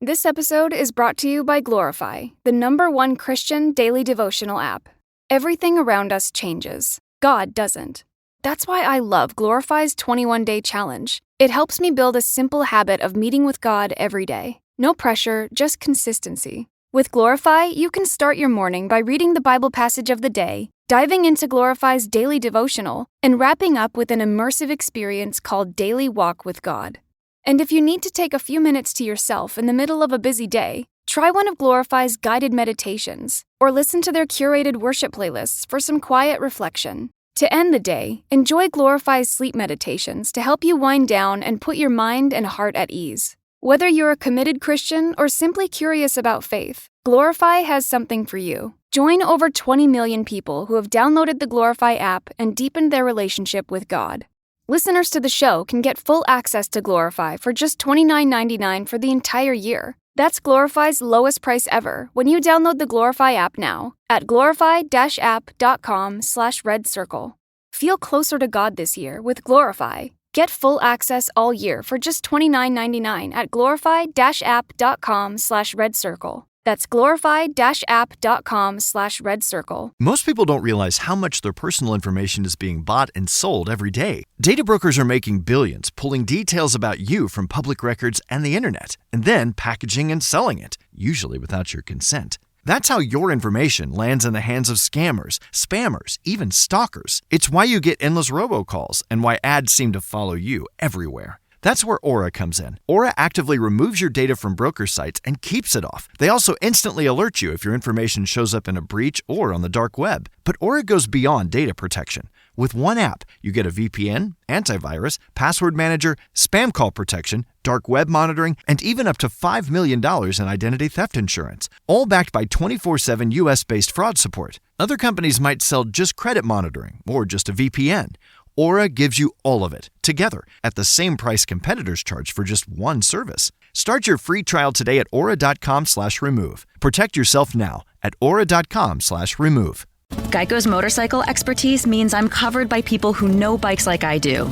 This episode is brought to you by Glorify, the #1 Christian daily devotional app. Everything around us changes. God doesn't. That's why I love Glorify's 21-day challenge. It helps me build a simple habit of meeting with God every day. No pressure, just consistency. With Glorify, you can start your morning by reading the Bible passage of the day, diving into Glorify's daily devotional, and wrapping up with an immersive experience called Daily Walk with God. And if you need to take a few minutes to yourself in the middle of a busy day, try one of Glorify's guided meditations, or listen to their curated worship playlists for some quiet reflection. To end the day, enjoy Glorify's sleep meditations to help you wind down and put your mind and heart at ease. Whether you're a committed Christian or simply curious about faith, Glorify has something for you. Join over 20 million people who have downloaded the Glorify app and deepened their relationship with God. Listeners to the show can get full access to Glorify for just $29.99 for the entire year. That's Glorify's lowest price ever when you download the Glorify app now at glorify-app.com/redcircle. Feel closer to God this year with Glorify. Get full access all year for just $29.99 at glorify-app.com/redcircle. That's glorify-app.com/redcircle. Most people don't realize how much their personal information is being bought and sold every day. Data brokers are making billions, pulling details about you from public records and the internet, and then packaging and selling it, usually without your consent. That's how your information lands in the hands of scammers, spammers, even stalkers. It's why you get endless robocalls and why ads seem to follow you everywhere. That's where Aura comes in. Aura actively removes your data from broker sites and keeps it off. They also instantly alert you if your information shows up in a breach or on the dark web. But Aura goes beyond data protection. With one app, you get a VPN, antivirus, password manager, spam call protection, dark web monitoring, and even up to $5 million in identity theft insurance, all backed by 24/7 US-based fraud support. Other companies might sell just credit monitoring or just a VPN. Aura gives you all of it, together, at the same price competitors charge for just one service. Start your free trial today at aura.com/remove. Protect yourself now at aura.com/remove. Geico's motorcycle expertise means I'm covered by people who know bikes like I do.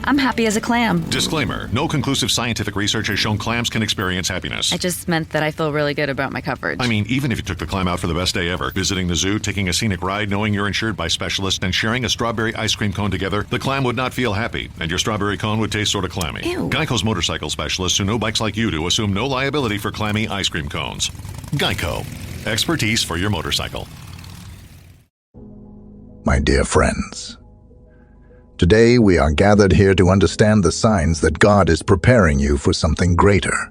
I'm happy as a clam. Disclaimer, no conclusive scientific research has shown clams can experience happiness. I just meant that I feel really good about my coverage. I mean, even if you took the clam out for the best day ever, visiting the zoo, taking a scenic ride, knowing you're insured by specialists, and sharing a strawberry ice cream cone together, the clam would not feel happy, and your strawberry cone would taste sort of clammy. Ew. Geico's motorcycle specialists who know bikes like you do assume no liability for clammy ice cream cones. Geico. Expertise for your motorcycle. My dear friends, today we are gathered here to understand the signs that God is preparing you for something greater.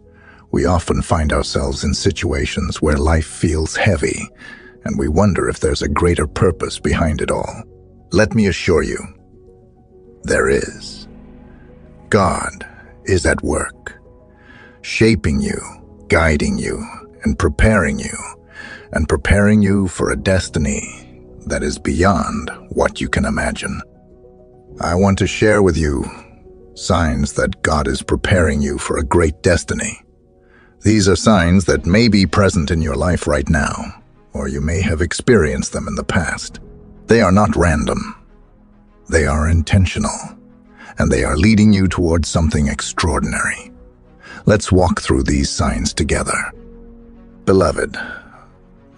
We often find ourselves in situations where life feels heavy, and we wonder if there's a greater purpose behind it all. Let me assure you, there is. God is at work, shaping you, guiding you, and preparing you for a destiny that is beyond what you can imagine. I want to share with you signs that God is preparing you for a great destiny. These are signs that may be present in your life right now, or you may have experienced them in the past. They are not random. They are intentional, and they are leading you towards something extraordinary. Let's walk through these signs together. Beloved,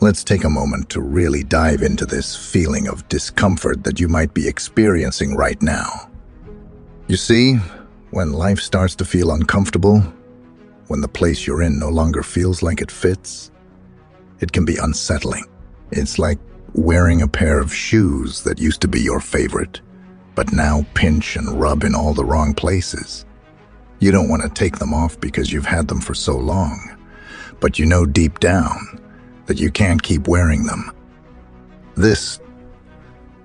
let's take a moment to really dive into this feeling of discomfort that you might be experiencing right now. You see, when life starts to feel uncomfortable, when the place you're in no longer feels like it fits, it can be unsettling. It's like wearing a pair of shoes that used to be your favorite, but now pinch and rub in all the wrong places. You don't want to take them off because you've had them for so long, but you know deep down that you can't keep wearing them. This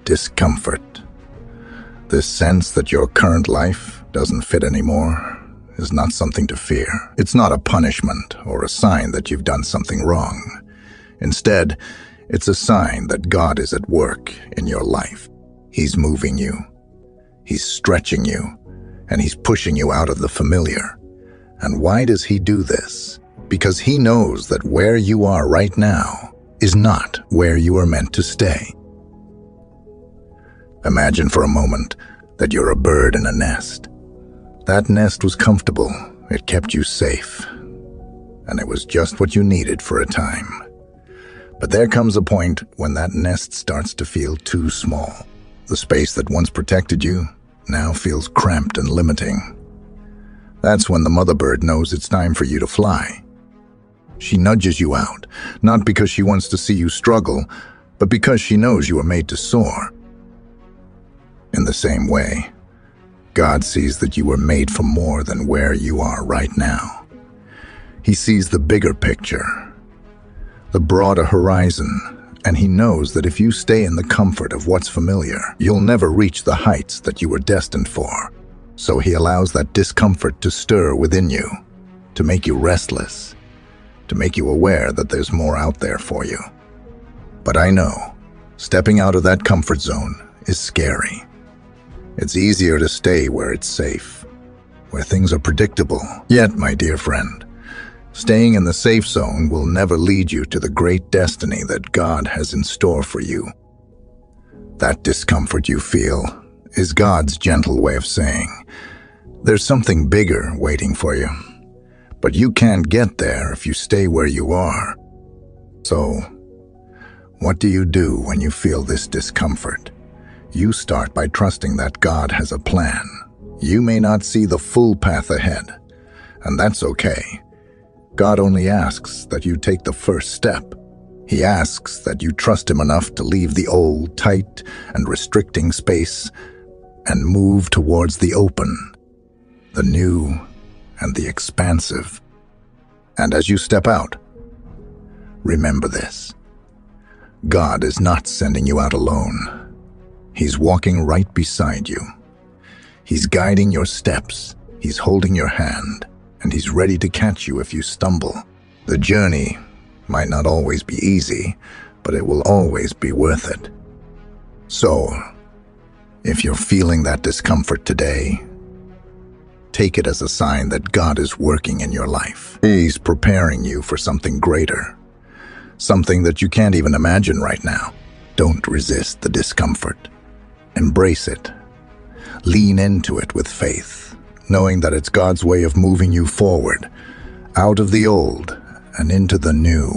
discomfort, this sense that your current life doesn't fit anymore, is not something to fear. It's not a punishment or a sign that you've done something wrong. Instead, it's a sign that God is at work in your life. He's moving you, He's stretching you, and He's pushing you out of the familiar. And why does He do this? Because He knows that where you are right now is not where you are meant to stay. Imagine for a moment that you're a bird in a nest. That nest was comfortable. It kept you safe. and it was just what you needed for a time. But there comes a point when that nest starts to feel too small. The space that once protected you now feels cramped and limiting. That's when the mother bird knows it's time for you to fly. She nudges you out, not because she wants to see you struggle, but because she knows you are made to soar. In the same way, God sees that you were made for more than where you are right now. He sees the bigger picture, the broader horizon, and he knows that if you stay in the comfort of what's familiar, you'll never reach the heights that you were destined for. So he allows that discomfort to stir within you, to make you restless, to make you aware that there's more out there for you. But I know, stepping out of that comfort zone is scary. It's easier to stay where it's safe, where things are predictable. Yet, my dear friend, staying in the safe zone will never lead you to the great destiny that God has in store for you. That discomfort you feel is God's gentle way of saying, there's something bigger waiting for you. But you can't get there if you stay where you are. So, what do you do when you feel this discomfort? You start by trusting that God has a plan. You may not see the full path ahead, and that's okay. God only asks that you take the first step. He asks that you trust him enough to leave the old, tight, and restricting space and move towards the open, the new, and the expansive. And as you step out, remember this. God is not sending you out alone. He's walking right beside you. He's guiding your steps. He's holding your hand, and he's ready to catch you if you stumble. The journey might not always be easy, but it will always be worth it. So, if you're feeling that discomfort today, take it as a sign that God is working in your life. He's preparing you for something greater, something that you can't even imagine right now. Don't resist the discomfort. Embrace it. Lean into it with faith, knowing that it's God's way of moving you forward, out of the old and into the new.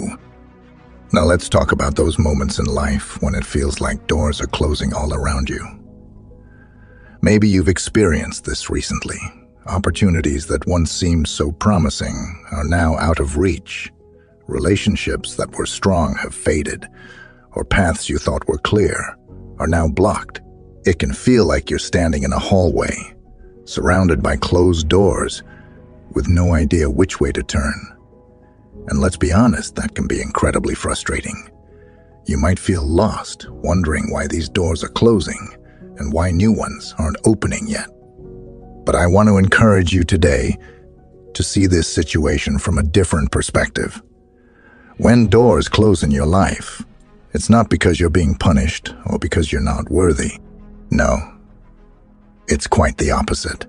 Now let's talk about those moments in life when it feels like doors are closing all around you. Maybe you've experienced this recently. Opportunities that once seemed so promising are now out of reach. Relationships that were strong have faded, or paths you thought were clear are now blocked. It can feel like you're standing in a hallway, surrounded by closed doors, with no idea which way to turn. And let's be honest, that can be incredibly frustrating. You might feel lost, wondering why these doors are closing and why new ones aren't opening yet. But I want to encourage you today to see this situation from a different perspective. When doors close in your life, it's not because you're being punished or because you're not worthy. No, it's quite the opposite.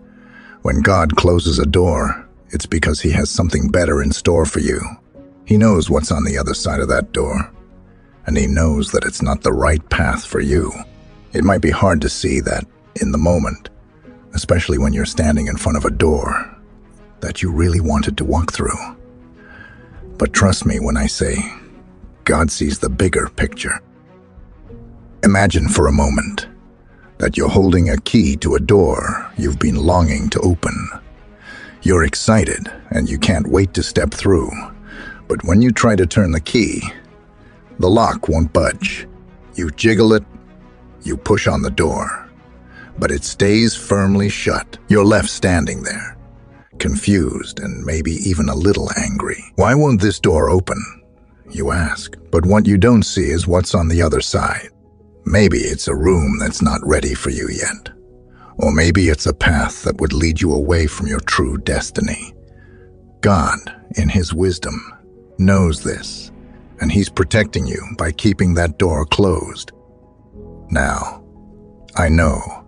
When God closes a door, it's because he has something better in store for you. He knows what's on the other side of that door, and he knows that it's not the right path for you. It might be hard to see that in the moment, especially when you're standing in front of a door that you really wanted to walk through. But trust me when I say, God sees the bigger picture. Imagine for a moment that you're holding a key to a door you've been longing to open. You're excited and you can't wait to step through, but when you try to turn the key, the lock won't budge. You jiggle it, you push on the door, but it stays firmly shut. You're left standing there, confused and maybe even a little angry. Why won't this door open? You ask, but what you don't see is what's on the other side. Maybe it's a room that's not ready for you yet. Or maybe it's a path that would lead you away from your true destiny. God, in his wisdom, knows this, and he's protecting you by keeping that door closed. Now, I know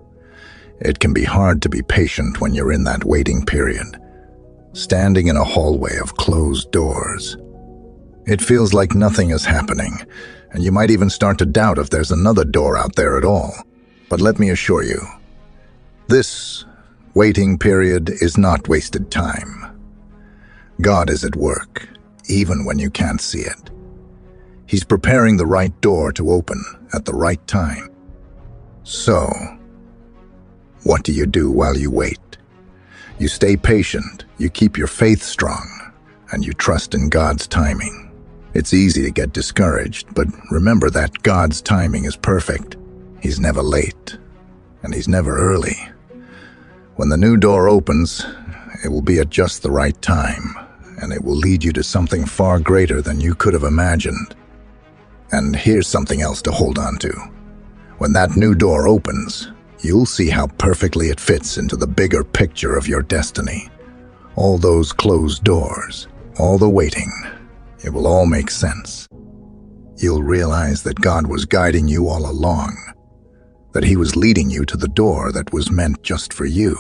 it can be hard to be patient when you're in that waiting period, standing in a hallway of closed doors. It feels like nothing is happening, and you might even start to doubt if there's another door out there at all. But let me assure you, this waiting period is not wasted time. God is at work, even when you can't see it. He's preparing the right door to open at the right time. So, what do you do while you wait? You stay patient, you keep your faith strong, and you trust in God's timing. It's easy to get discouraged, but remember that God's timing is perfect. He's never late, and He's never early. When the new door opens, it will be at just the right time, and it will lead you to something far greater than you could have imagined. And here's something else to hold on to. When that new door opens, you'll see how perfectly it fits into the bigger picture of your destiny. All those closed doors, all the waiting, it will all make sense. You'll realize that God was guiding you all along, that He was leading you to the door that was meant just for you.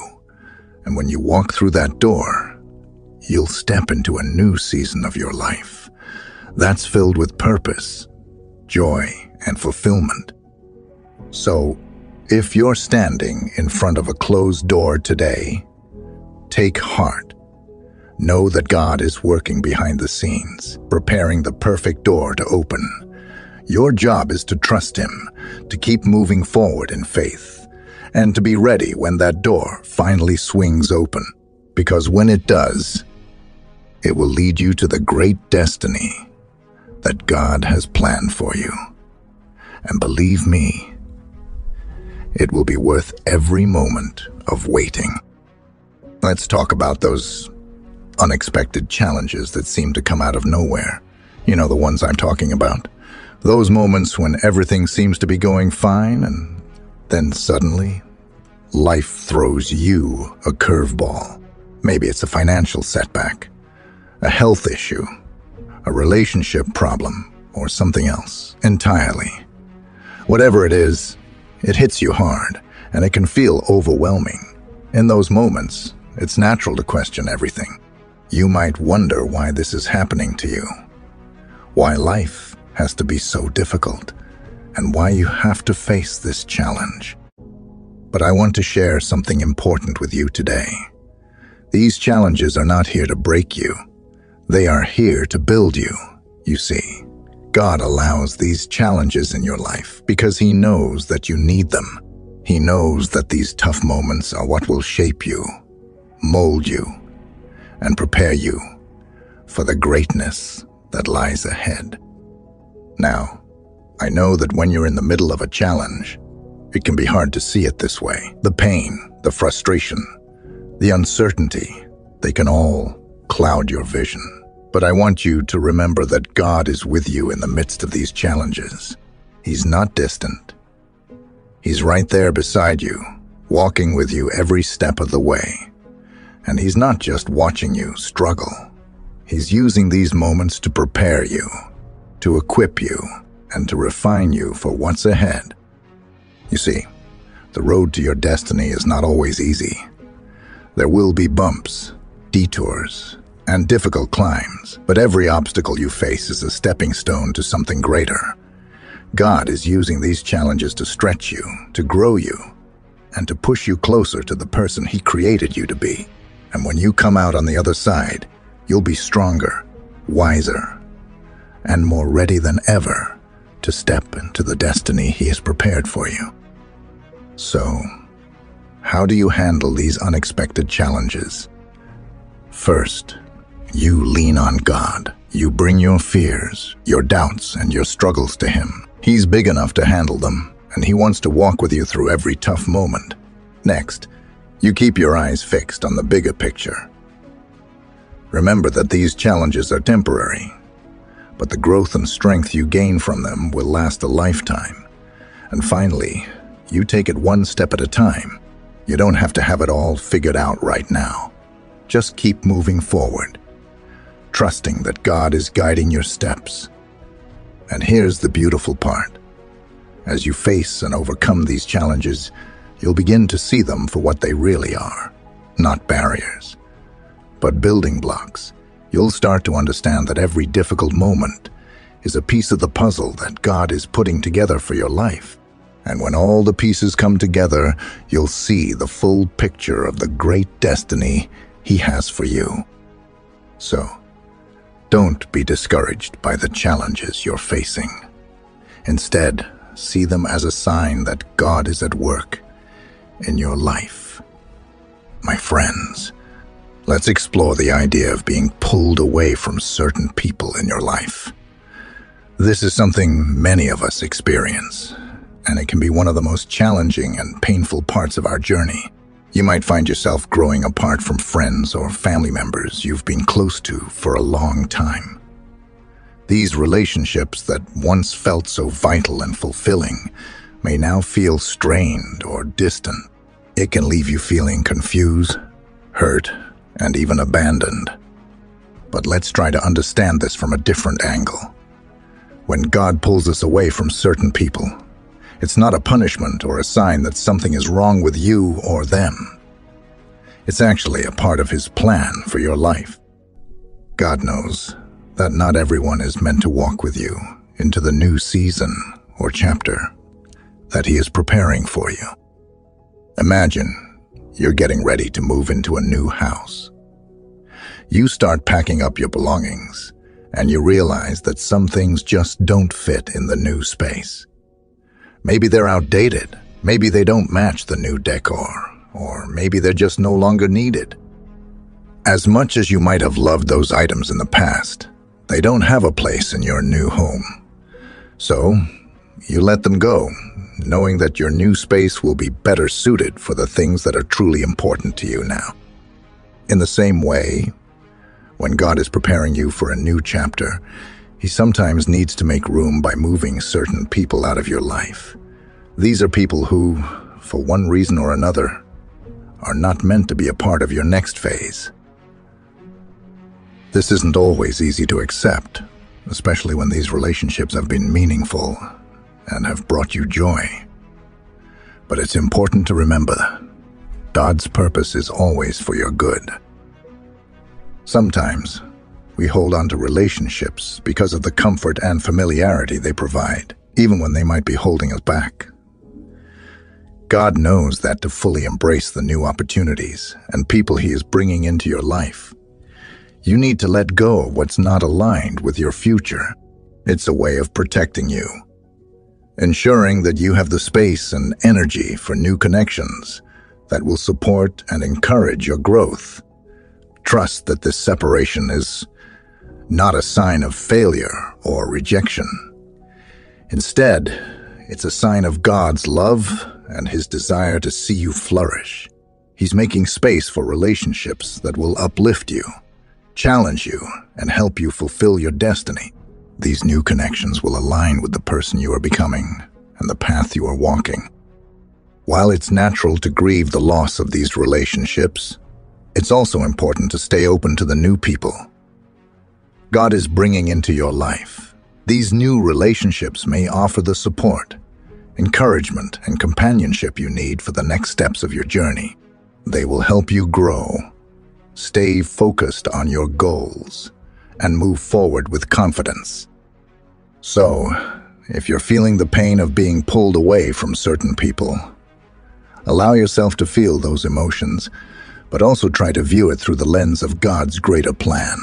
And when you walk through that door, you'll step into a new season of your life that's filled with purpose, joy, and fulfillment. So, if you're standing in front of a closed door today, take heart. Know that God is working behind the scenes, preparing the perfect door to open. Your job is to trust Him, to keep moving forward in faith, and to be ready when that door finally swings open. Because when it does, it will lead you to the great destiny that God has planned for you. And believe me, it will be worth every moment of waiting. Let's talk about those unexpected challenges that seem to come out of nowhere. You know, the ones I'm talking about. Those moments when everything seems to be going fine, and then suddenly, life throws you a curveball. Maybe it's a financial setback, a health issue, a relationship problem, or something else entirely. Whatever it is, it hits you hard, and it can feel overwhelming. In those moments, it's natural to question everything. You might wonder why this is happening to you, why life has to be so difficult, and why you have to face this challenge. But I want to share something important with you today. These challenges are not here to break you. They are here to build you. You see, God allows these challenges in your life because He knows that you need them. He knows that these tough moments are what will shape you, mold you, and prepare you for the greatness that lies ahead. Now, I know that when you're in the middle of a challenge, it can be hard to see it this way. The pain, the frustration, the uncertainty, they can all cloud your vision. But I want you to remember that God is with you in the midst of these challenges. He's not distant. He's right there beside you, walking with you every step of the way. And He's not just watching you struggle. He's using these moments to prepare you, to equip you, and to refine you for what's ahead. You see, the road to your destiny is not always easy. There will be bumps, detours, and difficult climbs, but every obstacle you face is a stepping stone to something greater. God is using these challenges to stretch you, to grow you, and to push you closer to the person He created you to be. And when you come out on the other side, you'll be stronger, wiser, and more ready than ever to step into the destiny He has prepared for you. So, how do you handle these unexpected challenges? First, you lean on God. You bring your fears, your doubts, and your struggles to Him. He's big enough to handle them, and He wants to walk with you through every tough moment. Next, you keep your eyes fixed on the bigger picture. Remember that these challenges are temporary, but the growth and strength you gain from them will last a lifetime. And finally, you take it one step at a time. You don't have to have it all figured out right now. Just keep moving forward, trusting that God is guiding your steps. And here's the beautiful part. As you face and overcome these challenges, you'll begin to see them for what they really are. Not barriers, but building blocks. You'll start to understand that every difficult moment is a piece of the puzzle that God is putting together for your life. And when all the pieces come together, you'll see the full picture of the great destiny He has for you. So, Don't be discouraged by the challenges you're facing. Instead, see them as a sign that God is at work in your life. My friends, let's explore the idea of being pulled away from certain people in your life. This is something many of us experience, and it can be one of the most challenging and painful parts of our journey. You might find yourself growing apart from friends or family members you've been close to for a long time. These relationships that once felt so vital and fulfilling may now feel strained or distant. It can leave you feeling confused, hurt, and even abandoned. But let's try to understand this from a different angle. When God pulls us away from certain people, it's not a punishment or a sign that something is wrong with you or them. It's actually a part of His plan for your life. God knows that not everyone is meant to walk with you into the new season or chapter that He is preparing for you. Imagine you're getting ready to move into a new house. You start packing up your belongings, and you realize that some things just don't fit in the new space. Maybe they're outdated, maybe they don't match the new decor, or maybe they're just no longer needed. As much as you might have loved those items in the past, they don't have a place in your new home. So, you let them go, knowing that your new space will be better suited for the things that are truly important to you now. In the same way, when God is preparing you for a new chapter, He sometimes needs to make room by moving certain people out of your life. These are people who, for one reason or another, are not meant to be a part of your next phase. This isn't always easy to accept, especially when these relationships have been meaningful and have brought you joy. But it's important to remember that God's purpose is always for your good. Sometimes, we hold on to relationships because of the comfort and familiarity they provide, even when they might be holding us back. God knows that to fully embrace the new opportunities and people He is bringing into your life, you need to let go of what's not aligned with your future. It's a way of protecting you, ensuring that you have the space and energy for new connections that will support and encourage your growth. Trust that this separation is not a sign of failure or rejection. Instead, it's a sign of God's love and His desire to see you flourish. He's making space for relationships that will uplift you, challenge you, and help you fulfill your destiny. These new connections will align with the person you are becoming and the path you are walking. While it's natural to grieve the loss of these relationships, it's also important to stay open to the new people God is bringing into your life. These new relationships may offer the support, encouragement, and companionship you need for the next steps of your journey. They will help you grow, stay focused on your goals, and move forward with confidence. So, if you're feeling the pain of being pulled away from certain people, allow yourself to feel those emotions, but also try to view it through the lens of God's greater plan.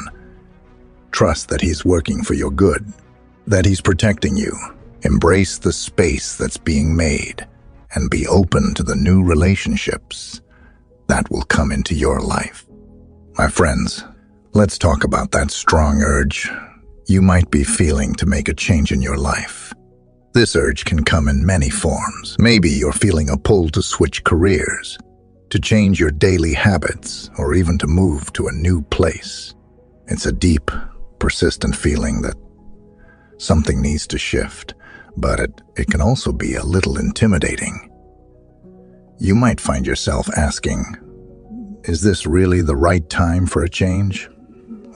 Trust that He's working for your good, that He's protecting you. Embrace the space that's being made, and be open to the new relationships that will come into your life. My friends, let's talk about that strong urge you might be feeling to make a change in your life. This urge can come in many forms. Maybe you're feeling a pull to switch careers, to change your daily habits, or even to move to a new place. It's a deep, persistent feeling that something needs to shift, but it can also be a little intimidating. You might find yourself asking, is this really the right time for a change?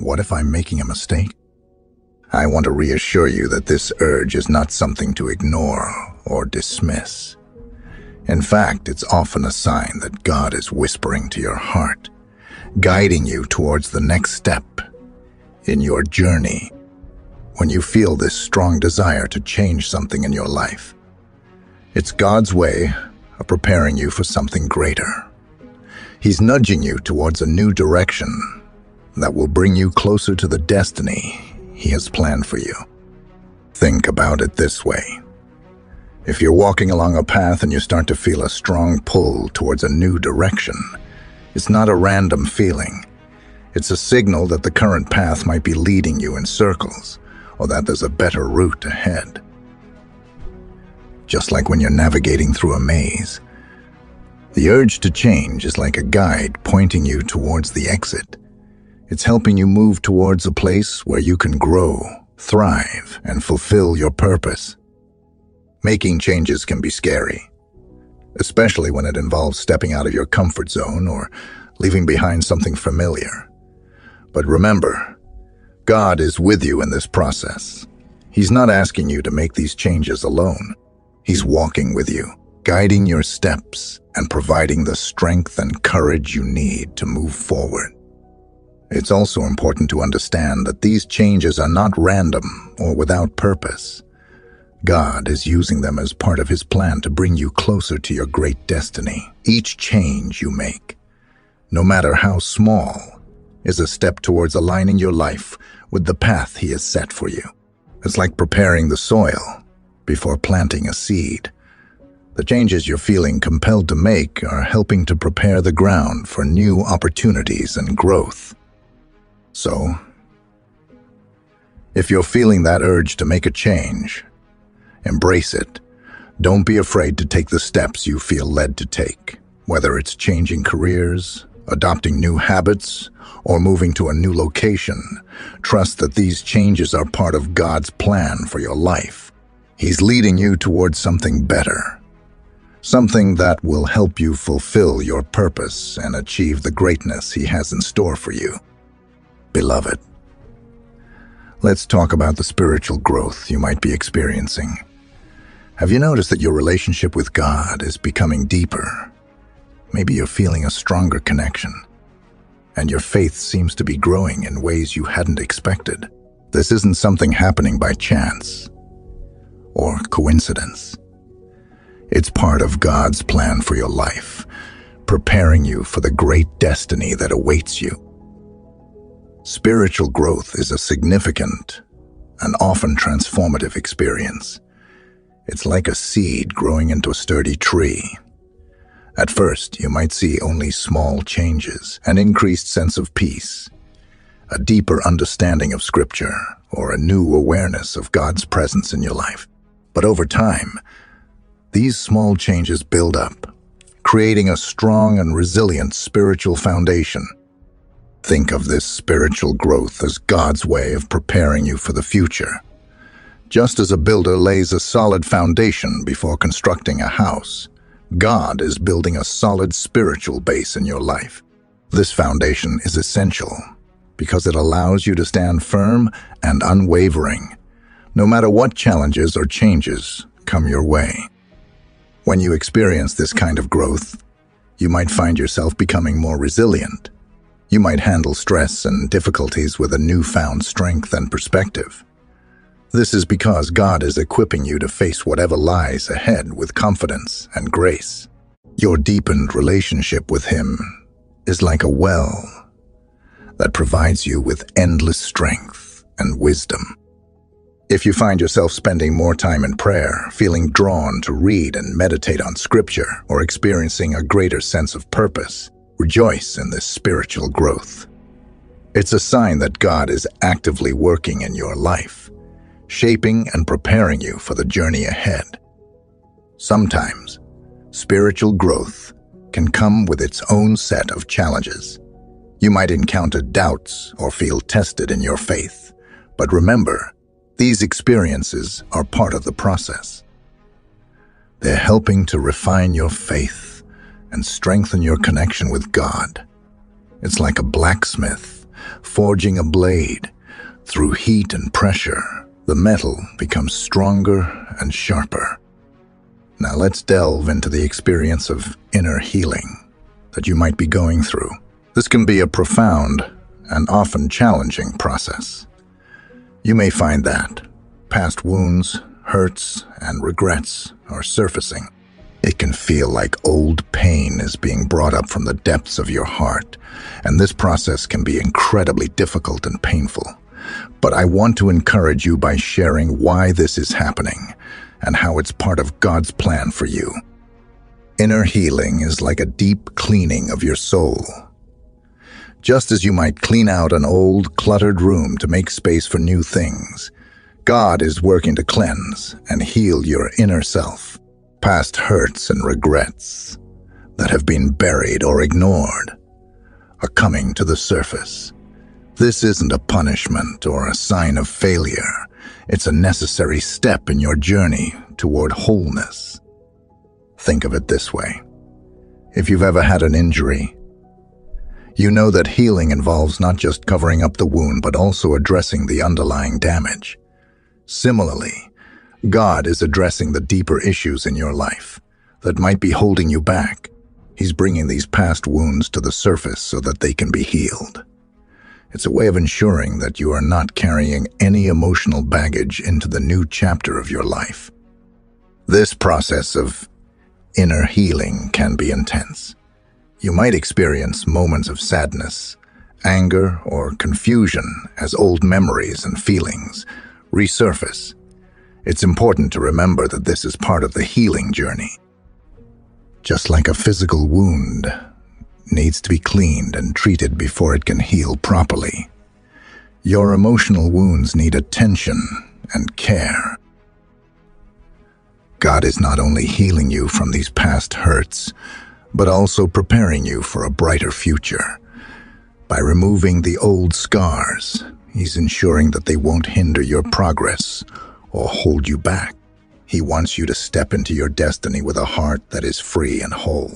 What if I'm making a mistake? I want to reassure you that this urge is not something to ignore or dismiss. In fact, it's often a sign that God is whispering to your heart, guiding you towards the next step in your journey. When you feel this strong desire to change something in your life, it's God's way of preparing you for something greater. He's nudging you towards a new direction that will bring you closer to the destiny He has planned for you. Think about it this way. If you're walking along a path and you start to feel a strong pull towards a new direction, it's not a random feeling. It's a signal that the current path might be leading you in circles, or that there's a better route ahead. Just like when you're navigating through a maze, the urge to change is like a guide pointing you towards the exit. It's helping you move towards a place where you can grow, thrive, and fulfill your purpose. Making changes can be scary, especially when it involves stepping out of your comfort zone or leaving behind something familiar. But remember, God is with you in this process. He's not asking you to make these changes alone. He's walking with you, guiding your steps and providing the strength and courage you need to move forward. It's also important to understand that these changes are not random or without purpose. God is using them as part of His plan to bring you closer to your great destiny. Each change you make, no matter how small, is a step towards aligning your life with the path He has set for you. It's like preparing the soil before planting a seed. The changes you're feeling compelled to make are helping to prepare the ground for new opportunities and growth. So, if you're feeling that urge to make a change, embrace it. Don't be afraid to take the steps you feel led to take, whether it's changing careers, adopting new habits, or moving to a new location. Trust that these changes are part of God's plan for your life. He's leading you towards something better, something that will help you fulfill your purpose and achieve the greatness He has in store for you. Beloved, let's talk about the spiritual growth you might be experiencing. Have you noticed that your relationship with God is becoming deeper? Maybe you're feeling a stronger connection, and your faith seems to be growing in ways you hadn't expected. This isn't something happening by chance or coincidence. It's part of God's plan for your life, preparing you for the great destiny that awaits you. Spiritual growth is a significant and often transformative experience. It's like a seed growing into a sturdy tree. At first, you might see only small changes, an increased sense of peace, a deeper understanding of Scripture, or a new awareness of God's presence in your life. But over time, these small changes build up, creating a strong and resilient spiritual foundation. Think of this spiritual growth as God's way of preparing you for the future. Just as a builder lays a solid foundation before constructing a house, God is building a solid spiritual base in your life. This foundation is essential because it allows you to stand firm and unwavering, no matter what challenges or changes come your way. When you experience this kind of growth, you might find yourself becoming more resilient. You might handle stress and difficulties with a newfound strength and perspective. This is because God is equipping you to face whatever lies ahead with confidence and grace. Your deepened relationship with Him is like a well that provides you with endless strength and wisdom. If you find yourself spending more time in prayer, feeling drawn to read and meditate on Scripture, or experiencing a greater sense of purpose, rejoice in this spiritual growth. It's a sign that God is actively working in your life, shaping and preparing you for the journey ahead. Sometimes, spiritual growth can come with its own set of challenges. You might encounter doubts or feel tested in your faith, but remember, these experiences are part of the process. They're helping to refine your faith and strengthen your connection with God. It's like a blacksmith forging a blade. Through heat and pressure, the metal becomes stronger and sharper. Now let's delve into the experience of inner healing that you might be going through. This can be a profound and often challenging process. You may find that past wounds, hurts, and regrets are surfacing. It can feel like old pain is being brought up from the depths of your heart, and this process can be incredibly difficult and painful. But I want to encourage you by sharing why this is happening and how it's part of God's plan for you. Inner healing is like a deep cleaning of your soul. Just as you might clean out an old, cluttered room to make space for new things, God is working to cleanse and heal your inner self. Past hurts and regrets that have been buried or ignored are coming to the surface. This isn't a punishment or a sign of failure. It's a necessary step in your journey toward wholeness. Think of it this way. If you've ever had an injury, you know that healing involves not just covering up the wound, but also addressing the underlying damage. Similarly, God is addressing the deeper issues in your life that might be holding you back. He's bringing these past wounds to the surface so that they can be healed. It's a way of ensuring that you are not carrying any emotional baggage into the new chapter of your life. This process of inner healing can be intense. You might experience moments of sadness, anger, or confusion as old memories and feelings resurface. It's important to remember that this is part of the healing journey. Just like a physical wound needs to be cleaned and treated before it can heal properly, your emotional wounds need attention and care. God is not only healing you from these past hurts, but also preparing you for a brighter future. By removing the old scars, He's ensuring that they won't hinder your progress or hold you back. He wants you to step into your destiny with a heart that is free and whole.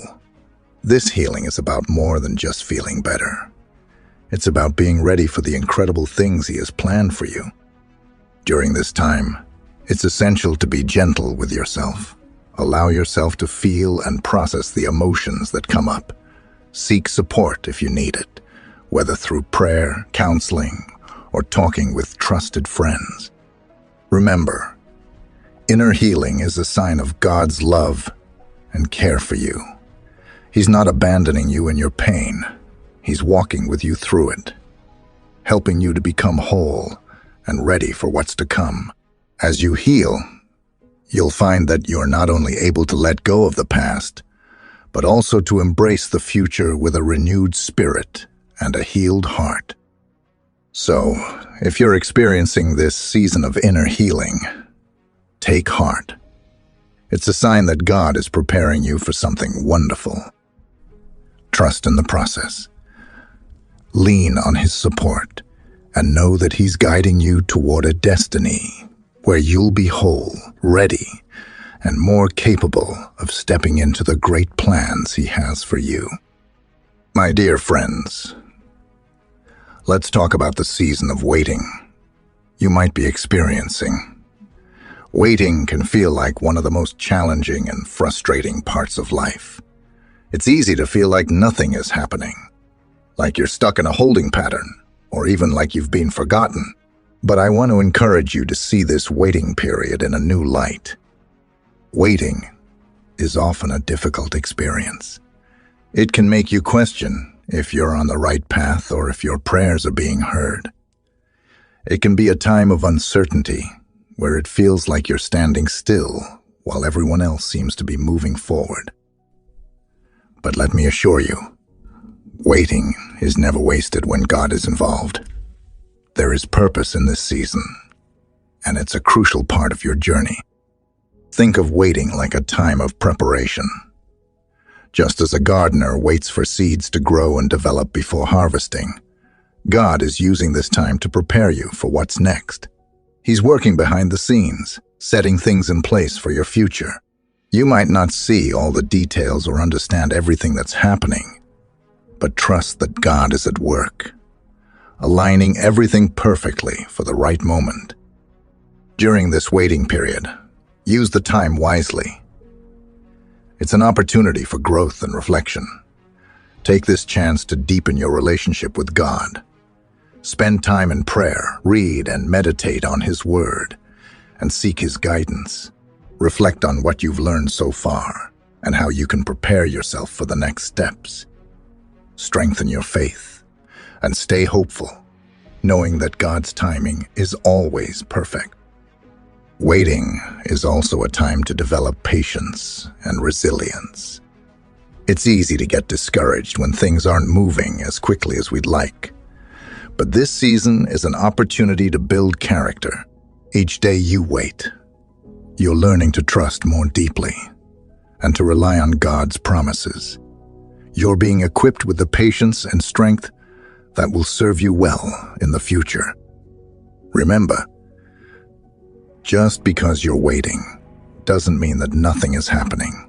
This healing is about more than just feeling better. It's about being ready for the incredible things He has planned for you. During this time, it's essential to be gentle with yourself. Allow yourself to feel and process the emotions that come up. Seek support if you need it, whether through prayer, counseling, or talking with trusted friends. Remember, inner healing is a sign of God's love and care for you. He's not abandoning you in your pain. He's walking with you through it, helping you to become whole and ready for what's to come. As you heal, you'll find that you're not only able to let go of the past, but also to embrace the future with a renewed spirit and a healed heart. So, if you're experiencing this season of inner healing, take heart. It's a sign that God is preparing you for something wonderful. Trust in the process. Lean on His support and know that He's guiding you toward a destiny where you'll be whole, ready, and more capable of stepping into the great plans He has for you. My dear friends, let's talk about the season of waiting you might be experiencing. Waiting can feel like one of the most challenging and frustrating parts of life. It's easy to feel like nothing is happening, like you're stuck in a holding pattern, or even like you've been forgotten. But I want to encourage you to see this waiting period in a new light. Waiting is often a difficult experience. It can make you question if you're on the right path or if your prayers are being heard. It can be a time of uncertainty where it feels like you're standing still while everyone else seems to be moving forward. But let me assure you, waiting is never wasted when God is involved. There is purpose in this season, and it's a crucial part of your journey. Think of waiting like a time of preparation. Just as a gardener waits for seeds to grow and develop before harvesting, God is using this time to prepare you for what's next. He's working behind the scenes, setting things in place for your future. You might not see all the details or understand everything that's happening, but trust that God is at work, aligning everything perfectly for the right moment. During this waiting period, use the time wisely. It's an opportunity for growth and reflection. Take this chance to deepen your relationship with God. Spend time in prayer, read and meditate on His Word, and seek His guidance. Reflect on what you've learned so far, and how you can prepare yourself for the next steps. Strengthen your faith and stay hopeful, knowing that God's timing is always perfect. Waiting is also a time to develop patience and resilience. It's easy to get discouraged when things aren't moving as quickly as we'd like. But this season is an opportunity to build character. Each day you wait, you're learning to trust more deeply and to rely on God's promises. You're being equipped with the patience and strength that will serve you well in the future. Remember, just because you're waiting doesn't mean that nothing is happening.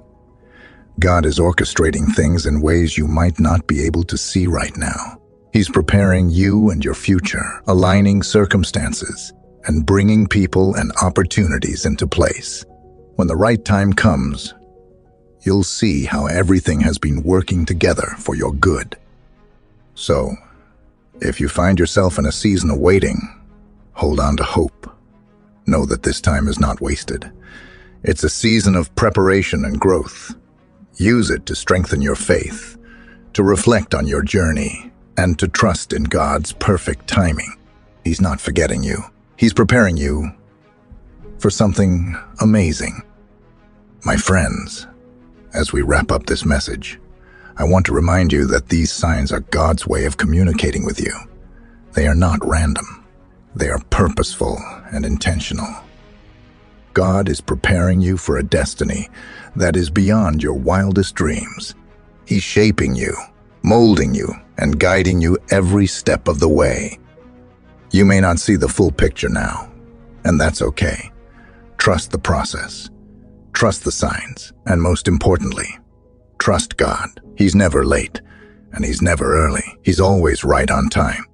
God is orchestrating things in ways you might not be able to see right now. He's preparing you and your future, aligning circumstances, and bringing people and opportunities into place. When the right time comes, you'll see how everything has been working together for your good. So, if you find yourself in a season of waiting, hold on to hope. Know that this time is not wasted. It's a season of preparation and growth. Use it to strengthen your faith, to reflect on your journey, and to trust in God's perfect timing. He's not forgetting you. He's preparing you for something amazing. My friends, as we wrap up this message, I want to remind you that these signs are God's way of communicating with you. They are not random. They are purposeful and intentional. God is preparing you for a destiny that is beyond your wildest dreams. He's shaping you, molding you, and guiding you every step of the way. You may not see the full picture now, and that's okay. Trust the process. Trust the signs, and most importantly, trust God. He's never late, and He's never early. He's always right on time.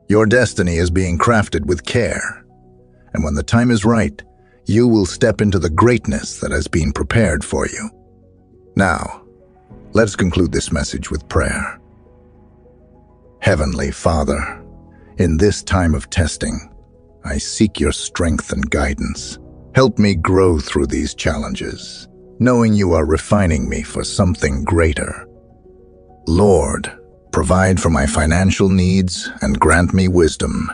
Your destiny is being crafted with care, and when the time is right, you will step into the greatness that has been prepared for you. Now, let's conclude this message with prayer. Heavenly Father, in this time of testing, I seek your strength and guidance. Help me grow through these challenges, knowing you are refining me for something greater. Lord, provide for my financial needs and grant me wisdom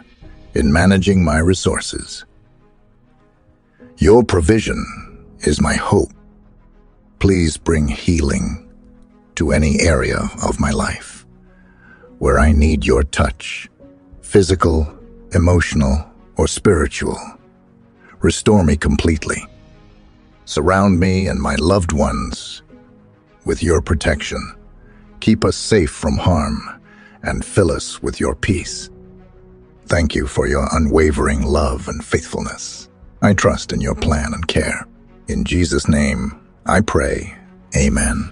in managing my resources. Your provision is my hope. Please bring healing to any area of my life where I need your touch, physical, emotional, or spiritual. Restore me completely. Surround me and my loved ones with your protection. Keep us safe from harm and fill us with your peace. Thank you for your unwavering love and faithfulness. I trust in your plan and care. In Jesus' name, I pray. Amen.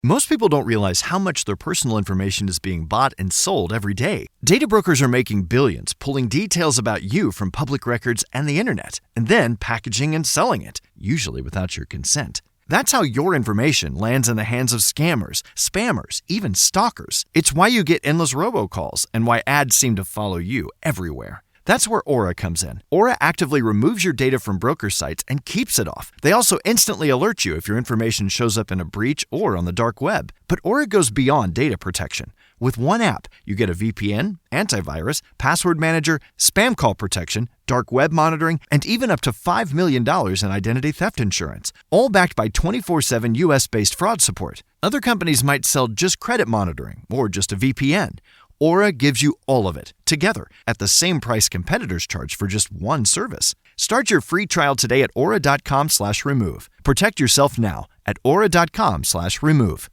Most people don't realize how much their personal information is being bought and sold every day. Data brokers are making billions, pulling details about you from public records and the internet, and then packaging and selling it, usually without your consent. That's how your information lands in the hands of scammers, spammers, even stalkers. It's why you get endless robocalls and why ads seem to follow you everywhere. That's where Aura comes in. Aura actively removes your data from broker sites and keeps it off. They also instantly alert you if your information shows up in a breach or on the dark web. But Aura goes beyond data protection. With one app, you get a VPN, antivirus, password manager, spam call protection, dark web monitoring, and even up to $5 million in identity theft insurance, all backed by 24/7 US-based fraud support. Other companies might sell just credit monitoring or just a VPN. Aura gives you all of it, together, at the same price competitors charge for just one service. Start your free trial today at aura.com/remove. Protect yourself now at aura.com/remove.